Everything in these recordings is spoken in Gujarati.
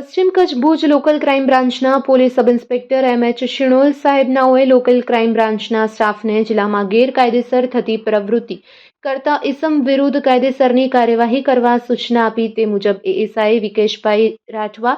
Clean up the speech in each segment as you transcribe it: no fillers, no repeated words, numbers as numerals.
પશ્ચિમ કચ્છ ભુજ લોકલ ક્રાઇમ બ્રાન્ચના police sub inspector M H. Shinol સાહેબનાઓએ લોકલ ક્રાઇમ બ્રાન્ચના સ્ટાફને જિલ્લામાં ગેરકાયદેસર થતી પ્રવૃત્તિ કરતા ઇસમ વિરુદ્ધ કાયદેસરની કાર્યવાહી કરવા સૂચના આપી. તે મુજબ ASI Vikeshbhai Rathwa,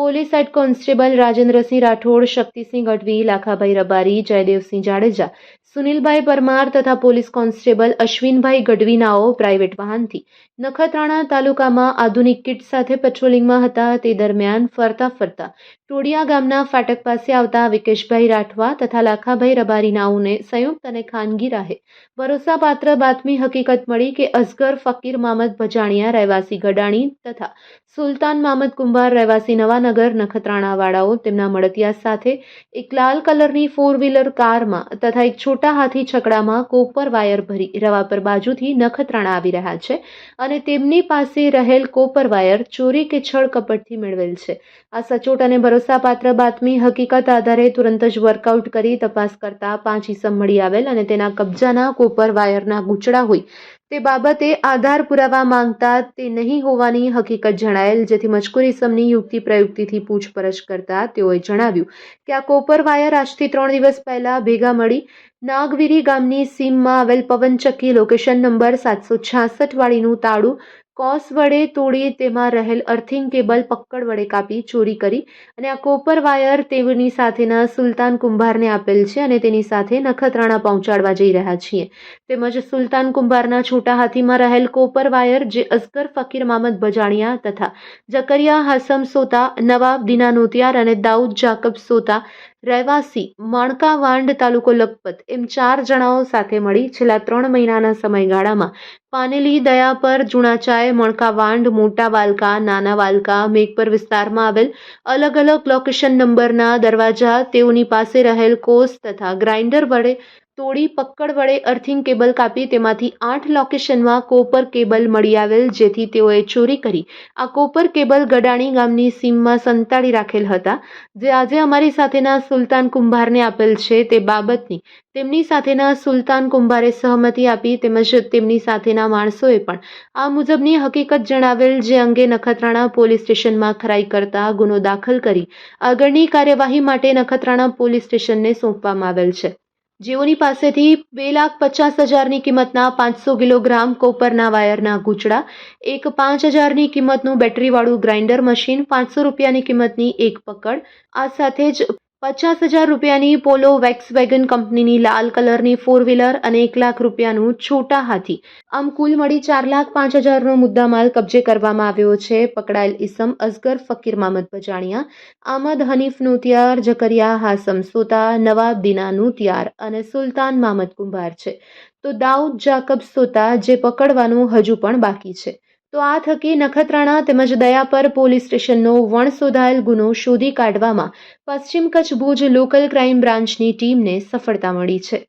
police head constable Rajendrasinh Rathod, Shaktisinh Gadhvi, Lakhabhai Rabari, Jaydevsinh Jadeja, Sunilbhai Parmar તથા પોલીસ કોન્સ્ટેબલ અશ્વિનભાઈ ગઢવીનાઓ પ્રાઇવેટ વાહનથી નખત્રાણા તાલુકામાં આધુનિક કિટ સાથે પેટ્રોલિંગમાં હતા. તે દરમિયાન ફરતા ટોડિયા ગામના ફાટક પાસે આવતા વિકેશભાઈ રાઠવા તથા લાખાભાઈ રબારીનાઓને સંયુક્ત અને ખાનગી રાહે ભરોસાપાત્ર બાતમી હકીકત મળી કે અસગર ફકીર મામદ ભજાણિયા રહેવાસી ગડાણી તથા સુલતાન મામદ કુંભાર રહેવાસી નવાનગર નખત્રાણાવાળાઓ તેમના મળતિયા સાથે એક લાલ કલરની 4-વ્હીલર કારમાં તથા એક છોટા હાથી છકડામાં કોપર વાયર ભરી રવાપર બાજુથી નખત્રાણા આવી રહ્યા છે અને તેમની પાસે રહેલ કોપર વાયર ચોરી કે છળ કપટથી મેળવેલ છે. આ સચોટ અને ભરોસાપાત્ર બાતમી હકીકત આધારે તુરંત જ વર્કઆઉટ કરી તપાસ કરતા 5 ઇસમ મળી આવેલ અને તેના કબજાના કોપર વાયરના ગૂંચળા હોય તે બાબતે આધાર પુરાવા માંગતા તે નહીં હોવાની હકીકત જણાયેલ, જેથી મજકૂર ઇસમની યુક્તિ પ્રયુક્તિથી પૂછપરછ કરતા તેઓએ જણાવ્યું કે આ કોપર વાયર આજથી 3 દિવસ પહેલા ભેગા મળી નાગવીરી ગામની સીમમાં આવેલ પવનચક્કી લોકેશન નંબર 766 વાળીનું તાળું કોસ વડે તોડી તેમાં રહેલ અર્થિંગ કેબલ પક્કડ વડે કાપી ચોરી કરી અને આ કોપર વાયર તેની સાથેના સુલતાન કુંભારને આપેલ છે અને તેની સાથે નખત્રાણા પહોંચાડવા જઈ રહ્યા છીએ. તેમજ સુલતાન કુંભારના છોટા હાથીમાં રહેલ કોપર વાયર જે અસગર ફકીર મામદ ભજાણિયા તથા જકરિયા હાસમ સોતા, નવાબ દીના નોતિયાર અને દાઉદ જાકબ સોતા રહેવાસી માણકાવાંડ તાલુકો લખપત એમ 4 જણાઓ સાથે મળી છેલ્લા 3 મહિનાના સમયગાળામાં પાનેલી, દયાપર, જુણાચાય, મણકાવાંડ, મોટા વાલકા, નાના વાલકા, મેઘપર વિસ્તારમાં આવેલ અલગ અલગ લોકેશન નંબરના દરવાજા, તેઓની પાસે રહેલ કોસ તથા ગ્રાઇન્ડર વડે તોડી પક્કડ વડે અર્થિંગ કેબલ કાપી તેમાંથી 8 લોકેશનમાં કોપર કેબલ મળી આવેલ, જેથી તેઓએ ચોરી કરી આ કોપર કેબલ ગડાણી ગામની સીમમાં સંતાડી રાખેલ હતા, જે આજે અમારી સાથેના સુલતાન કુંભારને આપેલ છે. તે બાબતની તેમની સાથેના સુલતાન કુંભારે સહમતિ આપી તેમજ તેમની સાથેના માણસોએ પણ આ મુજબની હકીકત જણાવેલ, જે અંગે નખત્રાણા પોલીસ સ્ટેશનમાં ખરાઈ કરતા ગુનો દાખલ કરી આગળની કાર્યવાહી માટે નખત્રાણા પોલીસ સ્ટેશનને સોંપવામાં આવેલ છે. જેઓની પાસેથી 2,50,000ની કિંમતના 500 કિલોગ્રામ કોપરના વાયરના ગૂંચળા, એક 5,000ની કિંમતનું બેટરીવાળું ગ્રાઇન્ડર મશીન, 500 રૂપિયાની કિંમતની એક પકડ, આ સાથે જ 50,000 રૂપિયાની પોલો વેક્સવેગન કંપનીની લાલ કલરની 4-વ્હીલર અને 1 લાખ રૂપિયાનું છોટા હાથી, આમ કુલ મળી 4,05,000નો મુદ્દામાલ કબજે કરવામાં આવ્યો છે. પકડાયેલ ઇસમ અસગર ફકીર મામદ ભજાણિયા, આમદ હનીફ નોતિયાર, જકરિયા હાસમ સોતા, નવાબ દીના નોતિયાર અને સુલતાન મામદ કુંભાર છે. તો દાઉદ જાકબ સોતા જે પકડવાનું હજુ પણ બાકી છે. તો આ થકી નખત્રાણા તેમજ દયાપર પોલીસ સ્ટેશનનો વણશોધાયેલ ગુનો શોધી કાઢવામાં પશ્ચિમ કચ્છ ભુજ લોકલ ક્રાઇમ બ્રાન્ચની ટીમને સફળતા મળી છે.